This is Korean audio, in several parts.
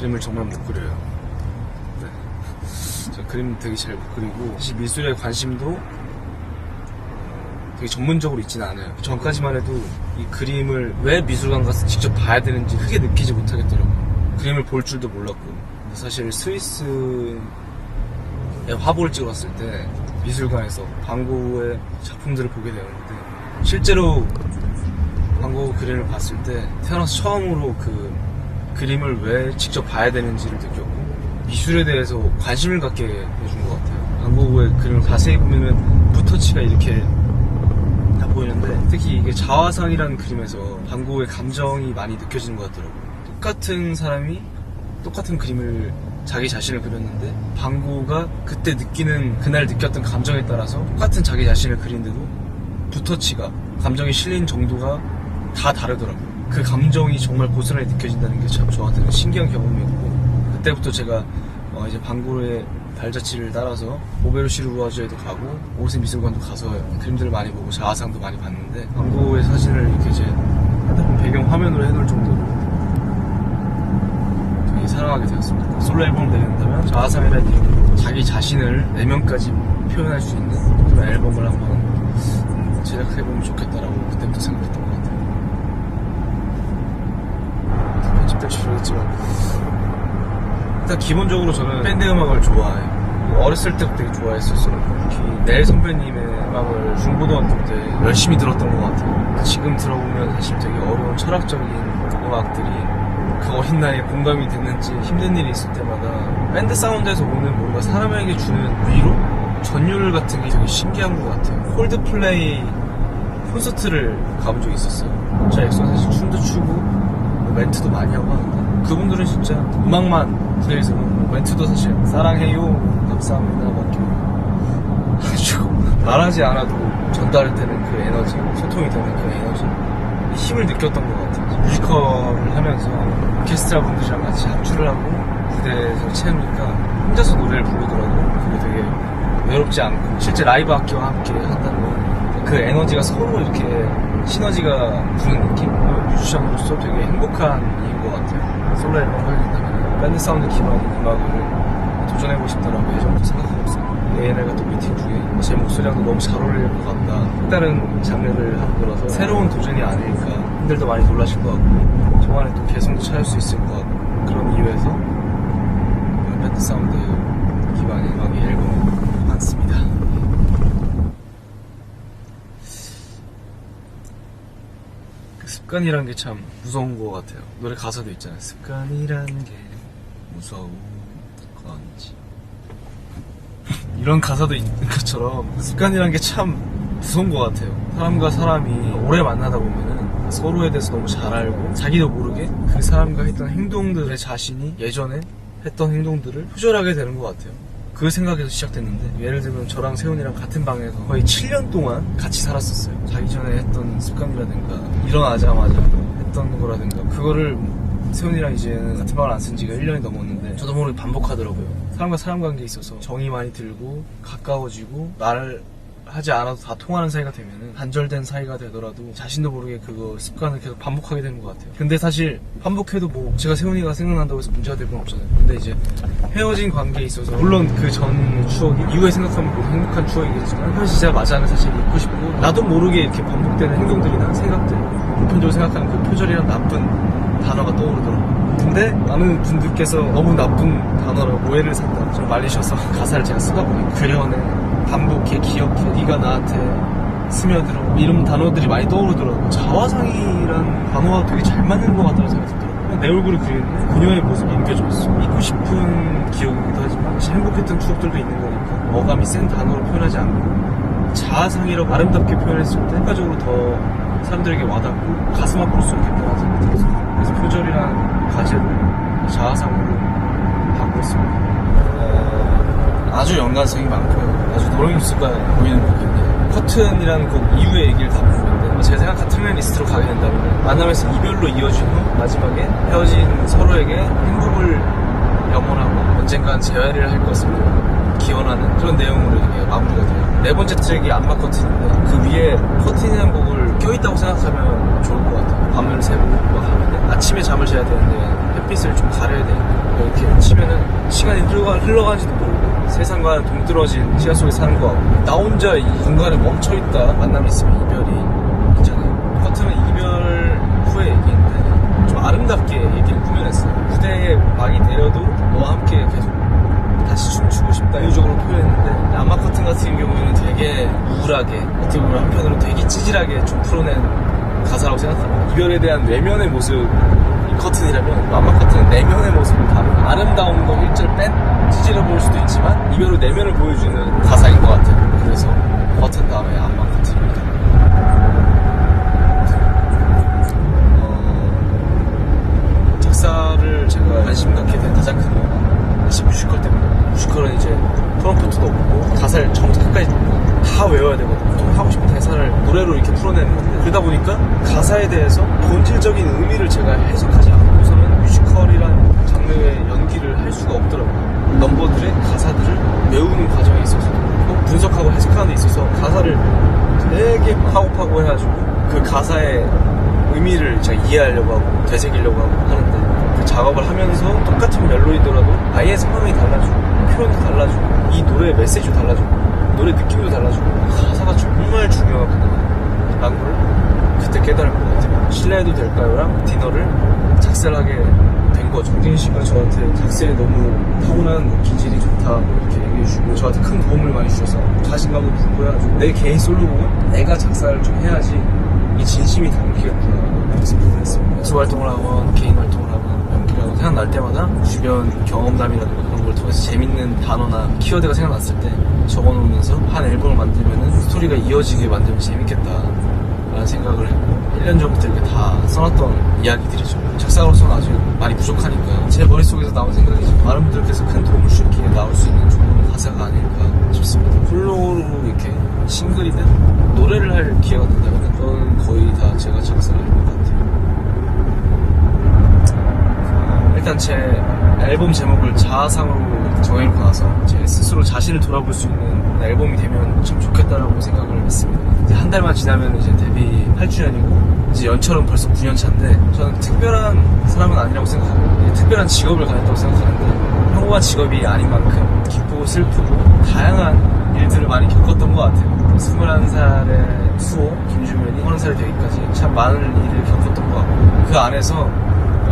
그림을 정말 못 그려요. 네. 저 그림 되게 잘 못 그리고 사실 미술에 관심도 되게 전문적으로 있지는 않아요. 전까지만 해도 이 그림을 왜 미술관 가서 직접 봐야 되는지 크게 느끼지 못하겠더라고요. 그림을 볼 줄도 몰랐고. 사실 스위스에 화보를 찍었을 때 미술관에서 반 고흐의 작품들을 보게 되었는데, 실제로 반 고흐 그림을 봤을 때 태어나서 처음으로 그 그림을 왜 직접 봐야 되는지를 느꼈고, 미술에 대해서 관심을 갖게 해준 것 같아요. 반 고흐의 그림을 자세히 보면은 붓터치가 이렇게 다 보이는데, 특히 이게 자화상이라는 그림에서 반 고흐의 감정이 많이 느껴지는 것 같더라고요. 똑같은 사람이 똑같은 그림을 자기 자신을 그렸는데, 반 고흐가 그때 느끼는, 그날 느꼈던 감정에 따라서 똑같은 자기 자신을 그린데도 붓터치가, 감정이 실린 정도가 다 다르더라고요. 그 감정이 정말 고스란히 느껴진다는 게 참 저한테는 신기한 경험이었고, 그때부터 제가 이제 반 고흐의 발자취를 따라서 오베르시르루아즈에도 가고 오르세 미술관도 가서 그림들을 많이 보고 자화상도 많이 봤는데, 반 고흐의 사진을 이렇게 제 핸드폰 배경 화면으로 해놓을 정도로 사랑하게 되었습니다. 솔로 앨범을 내는다면 자화상이라는 이름으로 자기 자신을 내면까지 표현할 수 있는 그런 앨범을 한번 제작해보면 좋겠다라고 그때부터 생각했던 것 같아요. 편집될지 모르겠지만 일단 기본적으로 저는 밴드 음악을 좋아해요. 어렸을 때부터 되게 좋아했었어요. 특히 넬 선배님의 음악을 중고등학교 때 열심히 들었던 것 같아요. 지금 들어보면 사실 되게 어려운 철학적인 음악들이 그 어린 나이에 공감이 됐는지, 힘든 일이 있을 때마다 밴드 사운드에서 오는 뭔가 사람에게 주는 위로? 전율 같은 게 되게 신기한 것 같아요. 콜드플레이 콘서트를 가본 적이 있었어요. 저 엑소는 사실 춤도 추고 멘트도 많이 하고 하는데, 그분들은 진짜 음악만 플레이해서 멘트도 사실 사랑해요, 감사합니다 밖에 해주고, 말하지 않아도 전달할 때는 그 에너지, 소통이 되는 그 에너지, 힘을 느꼈던 것 같아요. 뮤지컬을 하면서 오케스트라 분들이랑 같이 합주를 하고 무대에서 채우니까 혼자서 노래를 부르더라고요. 그게 되게 외롭지 않고, 실제 라이브 악기와 함께 한다는 건 그 에너지가 서로 이렇게 시너지가 부는 느낌? 뮤지션으로서 되게 행복한 일인 것 같아요. 솔로 앨범 하게 된다면 밴드 사운드 기반의 음악을 도전해보고 싶다라고 예전부터 생각하고 있어요. ANL과 또 미팅 중에 제 목소리랑도 너무 잘 어울릴 것 같다, 다른 장르를 하는 거라서 새로운 도전이 아닐까, 분들도 많이 놀라실 것 같고 저 안에 또 개성도 찾을 수 있을 것 같고, 그런 이유에서 밴드 사운드 기반의 음악의 앨범이 많습니다. 습관이란 게 참 무서운 것 같아요. 노래 가사도 있잖아요. 습관이란 게 무서운 건지 이런 가사도 있는 것처럼 습관이란 게 참 무서운 것 같아요. 사람과 사람이 오래 만나다 보면은 서로에 대해서 너무 잘 알고, 자기도 모르게 그 사람과 했던 행동들의 자신이 예전에 했던 행동들을 표절하게 되는 것 같아요. 그 생각에서 시작됐는데, 예를 들면 저랑 세훈이랑 같은 방에서 거의 7년 동안 같이 살았었어요. 자기 전에 했던 습관이라든가 일어나자마자 했던 거라든가, 그거를 세훈이랑 이제는 같은 방을 안 쓴 지가 1년이 넘었는데 저도 모르게 반복하더라고요. 사람과 사람 관계에 있어서 정이 많이 들고 가까워지고 말을 하지 않아도 다 통하는 사이가 되면은 단절된 사이가 되더라도 자신도 모르게 그거 습관을 계속 반복하게 되는 것 같아요. 근데 사실 반복해도 뭐 제가 세훈이가 생각난다고 해서 문제가 될 건 없잖아요. 근데 이제 헤어진 관계에 있어서 물론 그 전 추억이 이후에 생각하면 모두 행복한 추억이겠지만, 헤어지자마자는 사실 잊고 싶고, 나도 모르게 이렇게 반복되는 행동들이나 생각들, 보편적으로 생각하는 그 표절이란 나쁜 단어가 떠오르더라고요. 근데 많은 분들께서 너무 나쁜 단어로 오해를 산다 좀 말리셔서 가사를 제가 쓰다 보니 그려내, 반복해, 기억해, 네가 나한테 스며들어, 이런 단어들이 많이 떠오르더라고요. 자화상이란 단어가 되게 잘 맞는 것 같다는 생각이 들더라고요. 내 얼굴을 그리는데 그녀의 모습이 느껴졌어. 잊고 싶은 기억이기도 하지만 행복했던 추억들도 있는 거니까 어감이 센 단어로 표현하지 않고 자화상이라고 아름답게 표현했을 때 효과적으로 더 사람들에게 와닿고 가슴 아플 수 있겠다는 생각이 들었어요. 그래서 표절이라는 과제를 자화상으로 바꿨습니다. 아주 연관성이 많고요. 아주 노령유스가 보이는 곡인데, 커튼이라는 곡 이후의 얘기를 다 보는데, 제가 생각한 트랙리스트로 가게 된다면 만남에서 이별로 이어진 후 마지막에 헤어진 서로에게 행복을 염원하고 언젠간 재회를 할 것을 기원하는 그런 내용으로 이게 마무리가 돼요. 네 번째 트랙이 안마 커튼인데 그 위에 커튼이라는 곡을 껴있다고 생각하면 좋을 것 같아요. 밤을 새고 막 하면은 아침에 잠을 자야 되는데 햇빛을 좀 가려야 되니까 이렇게 치면은 시간이 흘러가는지도 모르고 세상과 동떨어진 시야 속에 사는 것 같고 나 혼자 이 공간에 멈춰있다 만남이 있으면 이별이 있잖아요. 커튼은 이별 후의 얘기인데 좀 아름답게 얘기를 꾸며냈어요. 무대에 막이 내려도 너와 함께 계속 다시 춤추고 싶다 이유적으로 표현했는데 안마 커튼 같은 경우에는 되게 우울하게 어떻게 보면 한편으로 되게 찌질하게 좀 풀어낸 가사라고 생각합니다. 이별에 대한 내면의 모습 이 커튼이라면 안마 커튼은 내면의 모습을 담은 아름다운 거 일절 뺀 찌질해 보일 수도 있지만 이별로 내면을 보여주는 가사인 것 같아요. 그래서 커튼 다음에 안마 커튼입니다. 작사를 제가 관심 갖게 된 가장 큰 이유가 사실 뮤지컬 때문에 뮤지컬은 이제 프롬프트도 없고 가사를 처음부터 끝까지 다 외워야 되거든요. 보통 하고 싶은 대사를 노래로 이렇게 풀어내는 건데 그러다 보니까 가사에 대해서 본질적인 의미를 제가 해석하지 않고서는 뮤지컬이란 장르의 연기를 할 수가 없더라고요. 넘버들의 가사들을 외우는 과정에 있어서 분석하고 해석하는 데 있어서 가사를 되게 파고파고 해가지고 그 가사의 의미를 제가 이해하려고 하고 되새기려고 하고 하는데 그 작업을 하면서 똑같은 멜로디더라도 아예 상황이 달라지고 표현도 달라지고 이 노래의 메시지도 달라지고 노래 느낌도 달라지고 가사가 정말 중요하구나 라는 걸 그때 깨달은 것 같아요. 실례해도 될까요?랑 디너를 작사를 하게 된 거죠. 정진 씨가 저한테 작사에 너무 타고난 기질이 좋다 이렇게 얘기해 주시고 저한테 큰 도움을 많이 주셔서 자신감도 불구해가지고 내 개인 솔로곡은 내가 작사를 좀 해야지 이 진심이 담기겠구나 라고 생각을 했습니다. 가수 활동을 하건 개인 활동을 하건 연기라고 생각날 때마다 주변 경험담이라든가 그런 걸 통해서 재밌는 단어나 키워드가 생각났을 때 적어놓으면서 한 앨범을 만들면은 스토리가 이어지게 만들면 재밌겠다 라는 생각을 했고 1년 전부터 이렇게 다 써놨던 이야기들이죠. 작사로서는 아직 많이 부족하니까 제 머릿속에서 나온 생각이죠. 많은 분들께서 큰 도움을 주기에 나올 수 있는 좋은 가사가 아닐까 싶습니다. 솔로로 이렇게 싱글이든 노래를 할 기회가 된다면 저는 거의 다 제가 작사를 할 것 같아요. 일단 제 앨범 제목을 자아상으로 정해놓고 나서 제 스스로 자신을 돌아볼 수 있는 앨범이 되면 참 좋겠다라고 생각을 했습니다. 이제 한 달만 지나면 이제 데뷔 8주년이고 이제 연철은 벌써 9년 차인데 저는 특별한 사람은 아니라고 생각하고 특별한 직업을 가졌다고 생각하는데 평범한 직업이 아닌 만큼 기쁘고 슬프고 다양한 일들을 많이 겪었던 것 같아요. 21살의 수호 김주면이 30살이 되기까지 참 많은 일을 겪었던 것 같고 그 안에서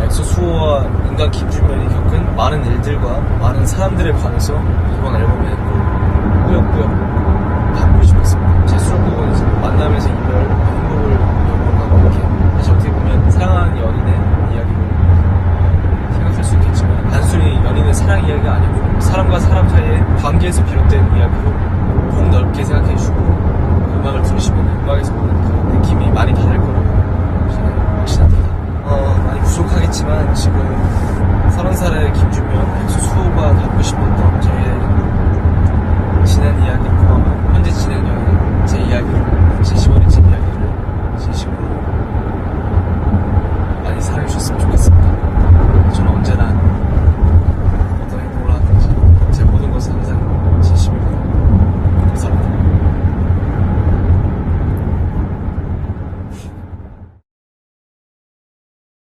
엑소 수호와 인간 김주면이 겪은 많은 일들과 많은 사람들에 관해서 이번 앨범에 꾸역꾸역 담고 싶었습니다. 제 수록곡은 이제 만남에서 이별, 행복을 연구하고 이렇게 사실 어떻게 보면 사랑하는 연인의 이야기로 생각할 수 있겠지만 단순히 연인의 사랑 이야기가 아니고 사람과 사람 사이의 관계에서 비롯된 이야기로 폭 넓게 생각해주시고 음악을 들으시면 음악에서 오는 그 느낌이 많이 다를 거라고 저는 확신합니다. 많이 부족하겠지만 지금 30살의 김주면 엑소 수호가 담고 싶었던 제